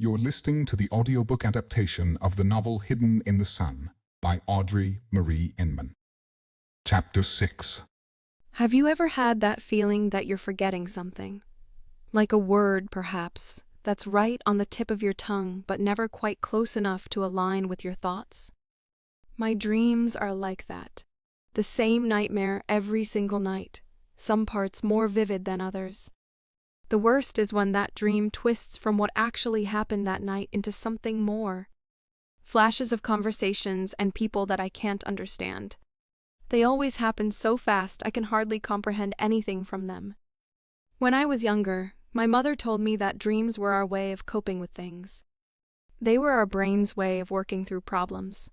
You're listening to the audiobook adaptation of the novel Hidden in the Sun by Audrey Marie Inman. Chapter 6. Have you ever had that feeling that you're forgetting something? Like a word, perhaps, that's right on the tip of your tongue but never quite close enough to align with your thoughts? My dreams are like that. The same nightmare every single night, some parts more vivid than others. The worst is when that dream twists from what actually happened that night into something more. Flashes of conversations and people that I can't understand. They always happen so fast I can hardly comprehend anything from them. When I was younger, my mother told me that dreams were our way of coping with things. They were our brain's way of working through problems.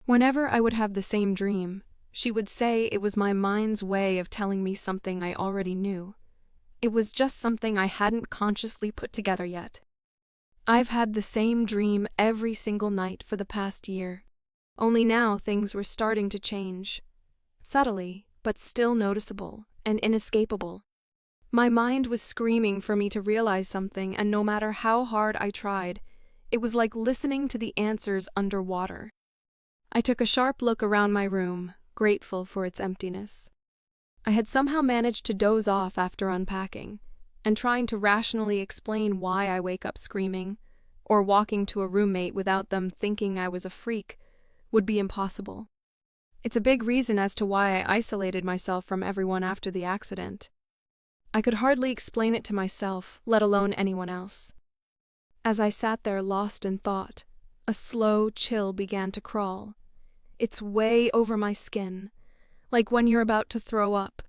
Whenever I would have the same dream, she would say it was my mind's way of telling me something I already knew. It was just something I hadn't consciously put together yet. I've had the same dream every single night for the past year. Only now things were starting to change. Subtly, but still noticeable and inescapable. My mind was screaming for me to realize something, and no matter how hard I tried, it was like listening to the answers underwater. I took a sharp look around my room, grateful for its emptiness. I had somehow managed to doze off after unpacking, and trying to rationally explain why I wake up screaming, or walking to a roommate without them thinking I was a freak, would be impossible. It's a big reason as to why I isolated myself from everyone after the accident. I could hardly explain it to myself, let alone anyone else. As I sat there lost in thought, a slow chill began to crawl. It's way over my skin, like when you're about to throw up.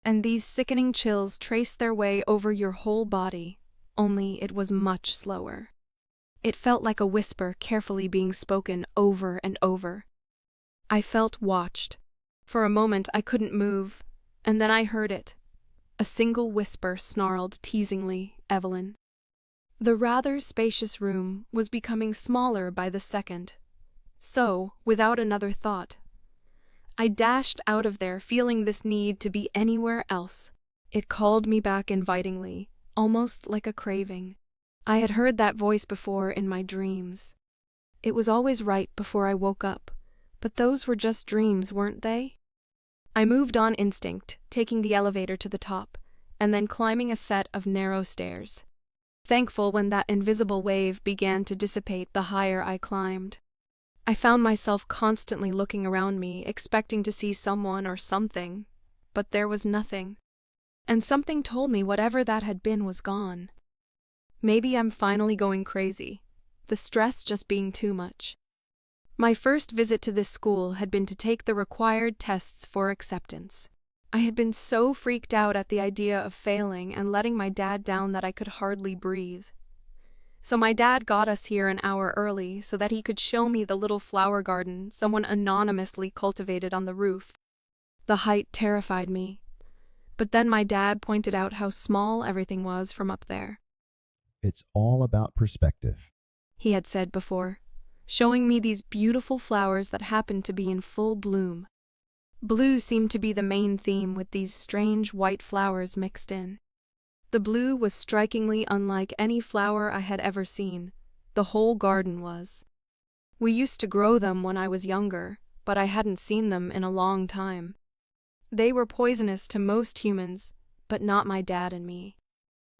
And these sickening chills traced their way over your whole body, only it was much slower. It felt like a whisper carefully being spoken over and over. I felt watched. For a moment I couldn't move, and then I heard it. A single whisper snarled teasingly, "Evelyn." The rather spacious room was becoming smaller by the second. So, without another thought, I dashed out of there, feeling this need to be anywhere else. It called me back invitingly, almost like a craving. I had heard that voice before in my dreams. It was always right before I woke up, but those were just dreams, weren't they? I moved on instinct, taking the elevator to the top, and then climbing a set of narrow stairs. Thankful when that invisible wave began to dissipate the higher I climbed. I found myself constantly looking around me, expecting to see someone or something, but there was nothing. And something told me whatever that had been was gone. Maybe I'm finally going crazy, the stress just being too much. My first visit to this school had been to take the required tests for acceptance. I had been so freaked out at the idea of failing and letting my dad down that I could hardly breathe. So my dad got us here an hour early so that he could show me the little flower garden someone anonymously cultivated on the roof. The height terrified me, but then my dad pointed out how small everything was from up there. "It's all about perspective," he had said before, showing me these beautiful flowers that happened to be in full bloom. Blue seemed to be the main theme, with these strange white flowers mixed in. The blue was strikingly unlike any flower I had ever seen. The whole garden was. We used to grow them when I was younger, but I hadn't seen them in a long time. They were poisonous to most humans, but not my dad and me.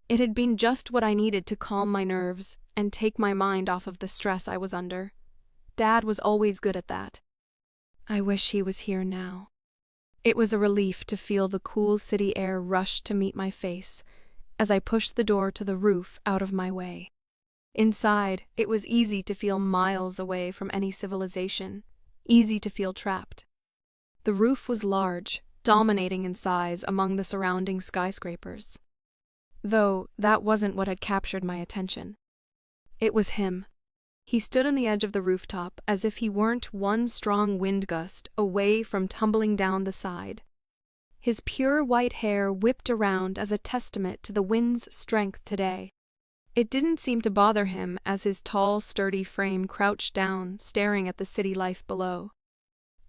It had been just what I needed to calm my nerves and take my mind off of the stress I was under. Dad was always good at that. I wish he was here now. It was a relief to feel the cool city air rush to meet my face as I pushed the door to the roof out of my way. Inside, it was easy to feel miles away from any civilization, easy to feel trapped. The roof was large, dominating in size among the surrounding skyscrapers. Though that wasn't what had captured my attention. It was him. He stood on the edge of the rooftop as if he weren't one strong wind gust away from tumbling down the side. His pure white hair whipped around as a testament to the wind's strength today. It didn't seem to bother him as his tall, sturdy frame crouched down, staring at the city life below.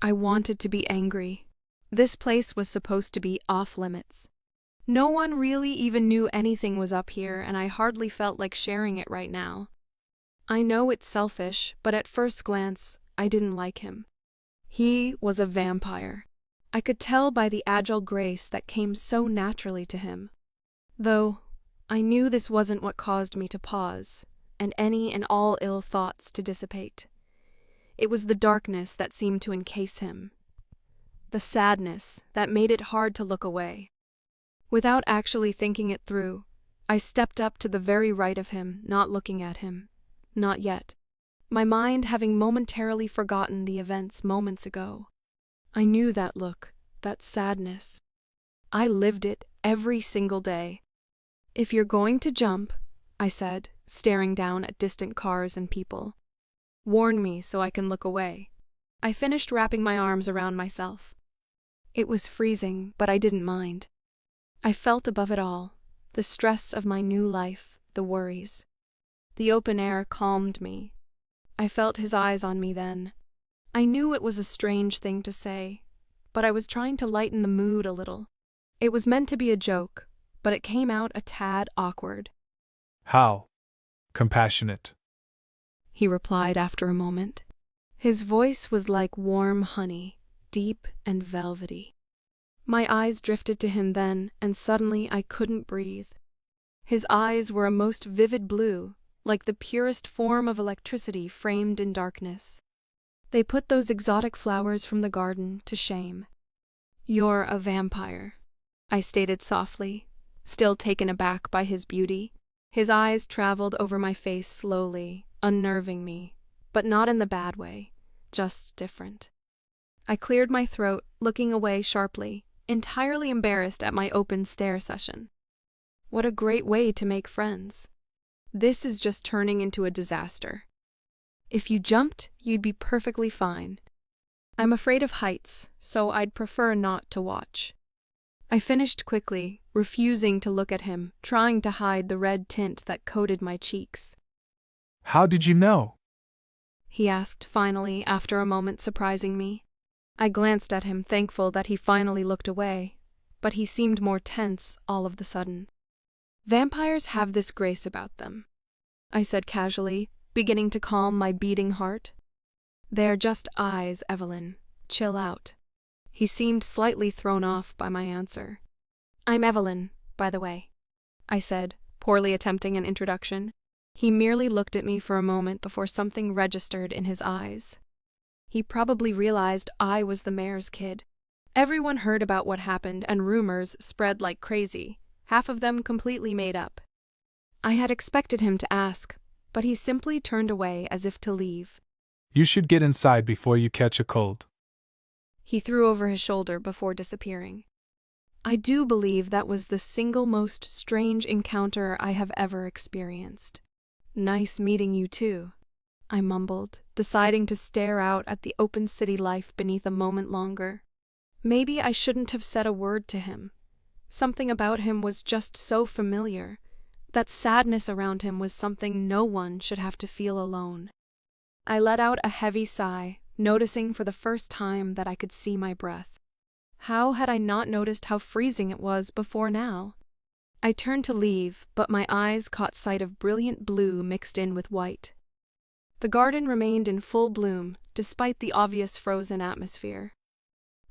I wanted to be angry. This place was supposed to be off limits. No one really even knew anything was up here, and I hardly felt like sharing it right now. I know it's selfish, but at first glance, I didn't like him. He was a vampire. I could tell by the agile grace that came so naturally to him. Though, I knew this wasn't what caused me to pause, and any and all ill thoughts to dissipate. It was the darkness that seemed to encase him. The sadness that made it hard to look away. Without actually thinking it through, I stepped up to the very right of him, not looking at him. Not yet. My mind having momentarily forgotten the events moments ago. I knew that look, that sadness. I lived it every single day. "If you're going to jump," I said, staring down at distant cars and people, "warn me so I can look away." I finished wrapping my arms around myself. It was freezing, but I didn't mind. I felt above it all, the stress of my new life, the worries. The open air calmed me. I felt his eyes on me then. I knew it was a strange thing to say, but I was trying to lighten the mood a little. It was meant to be a joke, but it came out a tad awkward. "How compassionate," he replied after a moment. His voice was like warm honey, deep and velvety. My eyes drifted to him then, and suddenly I couldn't breathe. His eyes were a most vivid blue, like the purest form of electricity framed in darkness. They put those exotic flowers from the garden to shame. "You're a vampire," I stated softly, still taken aback by his beauty. His eyes traveled over my face slowly, unnerving me, but not in the bad way, just different. I cleared my throat, looking away sharply, entirely embarrassed at my open stare session. What a great way to make friends. This is just turning into a disaster. If you jumped, you'd be perfectly fine. I'm afraid of heights, so I'd prefer not to watch. I finished quickly, refusing to look at him, trying to hide the red tint that coated my cheeks. "How did you know?" he asked finally, after a moment surprising me. I glanced at him, thankful that he finally looked away, but he seemed more tense all of the sudden. "Vampires have this grace about them," I said casually, beginning to calm my beating heart. "They're just eyes, Evelyn. Chill out." He seemed slightly thrown off by my answer. "I'm Evelyn, by the way," I said, poorly attempting an introduction. He merely looked at me for a moment before something registered in his eyes. He probably realized I was the mayor's kid. Everyone heard about what happened, and rumors spread like crazy, half of them completely made up. I had expected him to ask, but he simply turned away as if to leave. "You should get inside before you catch a cold," he threw over his shoulder before disappearing. I do believe that was the single most strange encounter I have ever experienced. "Nice meeting you too," I mumbled, deciding to stare out at the open city life beneath a moment longer. Maybe I shouldn't have said a word to him. Something about him was just so familiar. That sadness around him was something no one should have to feel alone. I let out a heavy sigh, noticing for the first time that I could see my breath. How had I not noticed how freezing it was before now? I turned to leave, but my eyes caught sight of brilliant blue mixed in with white. The garden remained in full bloom, despite the obvious frozen atmosphere.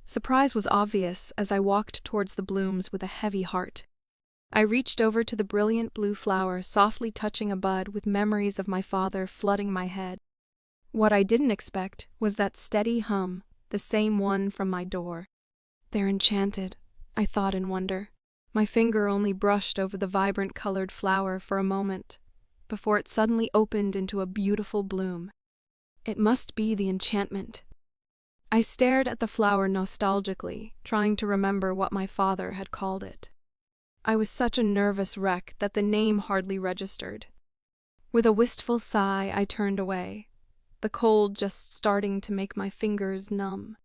Surprise was obvious as I walked towards the blooms with a heavy heart. I reached over to the brilliant blue flower, softly touching a bud with memories of my father flooding my head. What I didn't expect was that steady hum, the same one from my door. "They're enchanted," I thought in wonder. My finger only brushed over the vibrant colored flower for a moment, before it suddenly opened into a beautiful bloom. It must be the enchantment. I stared at the flower nostalgically, trying to remember what my father had called it. I was such a nervous wreck that the name hardly registered. With a wistful sigh, I turned away, the cold just starting to make my fingers numb.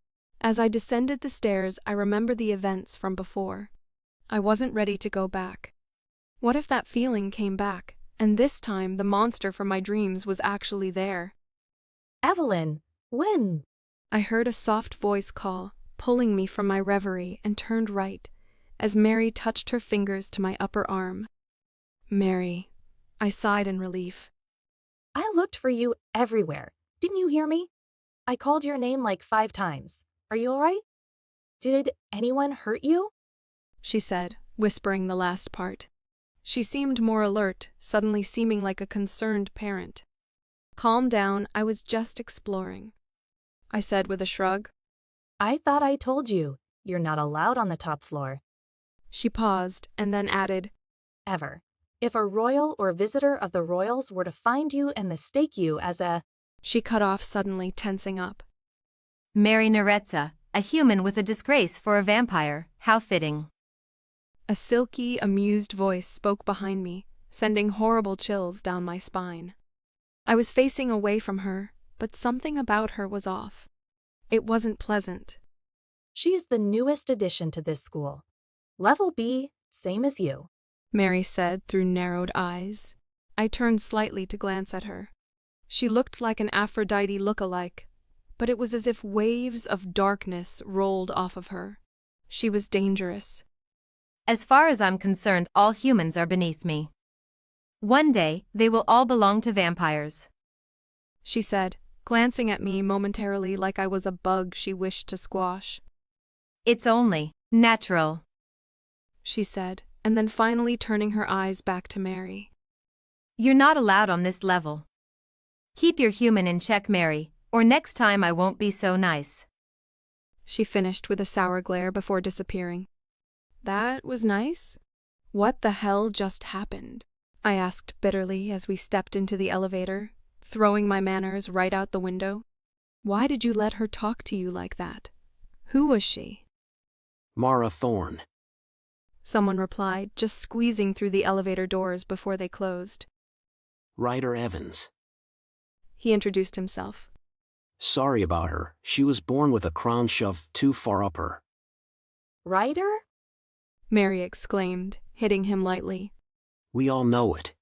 As I descended the stairs, I remembered the events from before. I wasn't ready to go back. What if that feeling came back, and this time the monster from my dreams was actually there? "Evelyn, when?" I heard a soft voice call, pulling me from my reverie, and turned right, as Mary touched her fingers to my upper arm. "Mary," I sighed in relief. "I looked for you everywhere. Didn't you hear me? I called your name like 5 times. Are you all right? Did anyone hurt you? She said, whispering the last part. She seemed more alert, suddenly seeming like a concerned parent. Calm down, I was just exploring, I said with a shrug. I thought I told you. You're not allowed on the top floor. She paused and then added, Ever. If a royal or visitor of the royals were to find you and mistake you as a... She cut off suddenly, tensing up. Mary Nerezza, a human with a disgrace for a vampire, how fitting. A silky, amused voice spoke behind me, sending horrible chills down my spine. I was facing away from her, but something about her was off. It wasn't pleasant. She is the newest addition to this school. Level B, same as you. Mary said through narrowed eyes. I turned slightly to glance at her. She looked like an Aphrodite look-alike, but it was as if waves of darkness rolled off of her. She was dangerous. As far as I'm concerned, all humans are beneath me. One day, they will all belong to vampires. She said, glancing at me momentarily like I was a bug she wished to squash. It's only natural, she said, and then finally turning her eyes back to Mary. You're not allowed on this level. Keep your human in check, Mary, or next time I won't be so nice. She finished with a sour glare before disappearing. That was nice? What the hell just happened? I asked bitterly as we stepped into the elevator, throwing my manners right out the window. Why did you let her talk to you like that? Who was she? Mara Thorne. Someone replied, just squeezing through the elevator doors before they closed. Ryder Evans. He introduced himself. Sorry about her, she was born with a crown shoved too far up her. Ryder? Mary exclaimed, hitting him lightly. We all know it.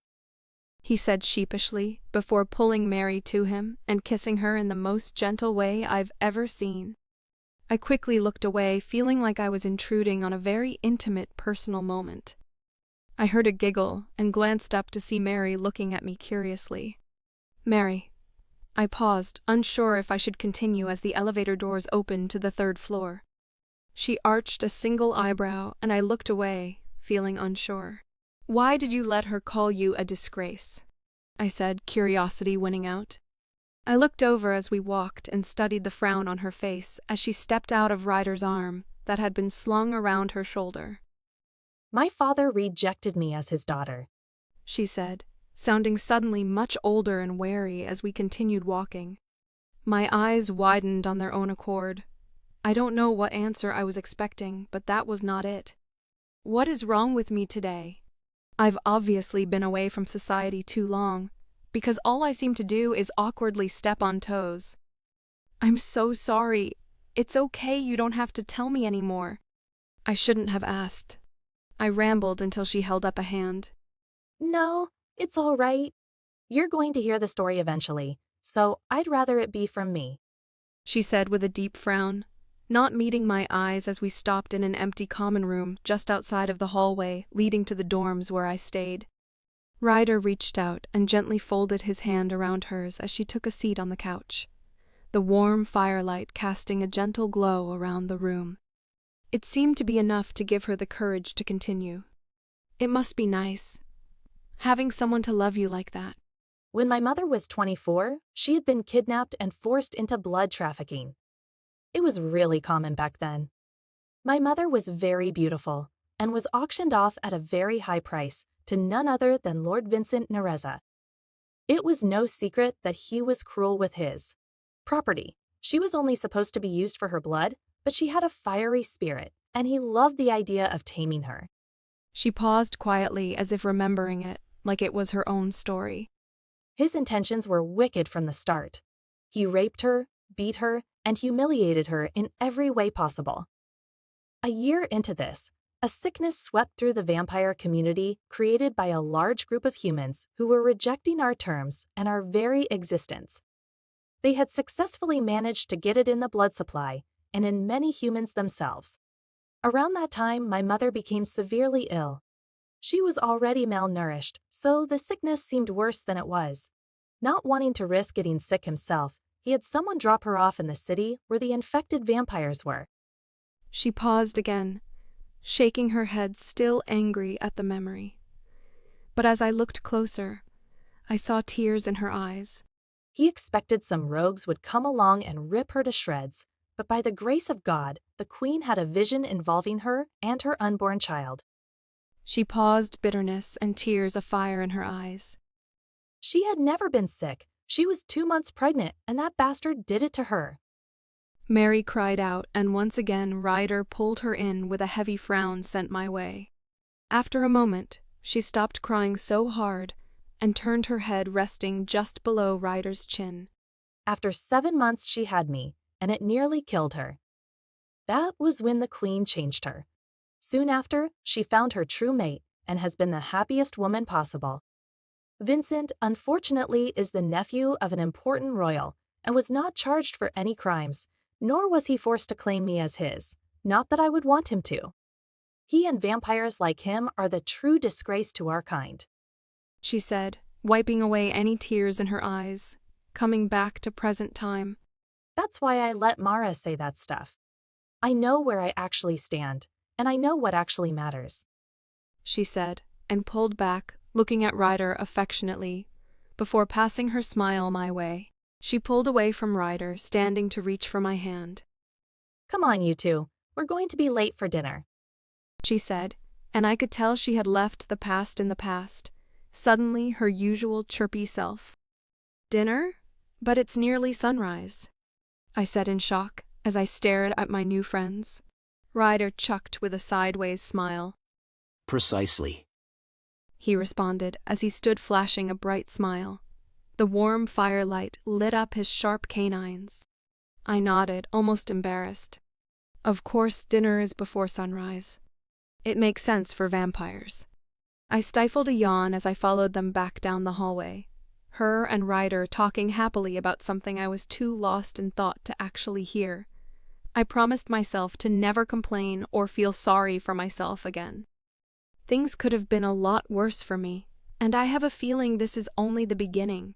He said sheepishly, before pulling Mary to him and kissing her in the most gentle way I've ever seen. I quickly looked away, feeling like I was intruding on a very intimate, personal moment. I heard a giggle and glanced up to see Mary looking at me curiously. Mary. I paused, unsure if I should continue as the elevator doors opened to the 3rd floor. She arched a single eyebrow and I looked away, feeling unsure. Why did you let her call you a disgrace? I said, curiosity winning out. I looked over as we walked and studied the frown on her face as she stepped out of Ryder's arm that had been slung around her shoulder. My father rejected me as his daughter, she said, sounding suddenly much older and wary as we continued walking. My eyes widened on their own accord. I don't know what answer I was expecting, but that was not it. What is wrong with me today? I've obviously been away from society too long, because all I seem to do is awkwardly step on toes. I'm so sorry. It's okay, you don't have to tell me anymore. I shouldn't have asked. I rambled until she held up a hand. No, it's all right. You're going to hear the story eventually, so I'd rather it be from me, she said with a deep frown, not meeting my eyes as we stopped in an empty common room just outside of the hallway leading to the dorms where I stayed. Ryder reached out and gently folded his hand around hers as she took a seat on the couch, the warm firelight casting a gentle glow around the room. It seemed to be enough to give her the courage to continue. It must be nice, having someone to love you like that. When my mother was 24, she had been kidnapped and forced into blood trafficking. It was really common back then. My mother was very beautiful and was auctioned off at a very high price to none other than Lord Vincent Nerezza. It was no secret that he was cruel with his property. She was only supposed to be used for her blood, but she had a fiery spirit, and he loved the idea of taming her. She paused quietly as if remembering it, like it was her own story. His intentions were wicked from the start. He raped her, beat her, and humiliated her in every way possible. A year into this, a sickness swept through the vampire community created by a large group of humans who were rejecting our terms and our very existence. They had successfully managed to get it in the blood supply and in many humans themselves. Around that time, my mother became severely ill. She was already malnourished, so the sickness seemed worse than it was. Not wanting to risk getting sick himself, he had someone drop her off in the city where the infected vampires were. She paused again, shaking her head, still angry at the memory. But as I looked closer, I saw tears in her eyes. He expected some rogues would come along and rip her to shreds, but by the grace of God, the queen had a vision involving her and her unborn child. She paused, bitterness and tears afire in her eyes. She had never been sick. She was 2 months pregnant, and that bastard did it to her. Mary cried out, and once again Ryder pulled her in with a heavy frown sent my way. After a moment, she stopped crying so hard and turned her head, resting just below Ryder's chin. After 7 months she had me, and it nearly killed her. That was when the queen changed her. Soon after, she found her true mate and has been the happiest woman possible. Vincent, unfortunately, is the nephew of an important royal and was not charged for any crimes, nor was he forced to claim me as his, not that I would want him to. He and vampires like him are the true disgrace to our kind, she said, wiping away any tears in her eyes, coming back to present time. That's why I let Mara say that stuff. I know where I actually stand, and I know what actually matters, she said, and pulled back, looking at Ryder affectionately, before passing her smile my way. She pulled away from Ryder, standing to reach for my hand. Come on, you two. We're going to be late for dinner, she said, and I could tell she had left the past in the past, suddenly her usual chirpy self. Dinner? But it's nearly sunrise, I said in shock as I stared at my new friends. Ryder chucked with a sideways smile. Precisely, he responded as he stood flashing a bright smile. The warm firelight lit up his sharp canines. I nodded, almost embarrassed. Of course, dinner is before sunrise. It makes sense for vampires. I stifled a yawn as I followed them back down the hallway, her and Ryder talking happily about something I was too lost in thought to actually hear. I promised myself to never complain or feel sorry for myself again. Things could have been a lot worse for me, and I have a feeling this is only the beginning.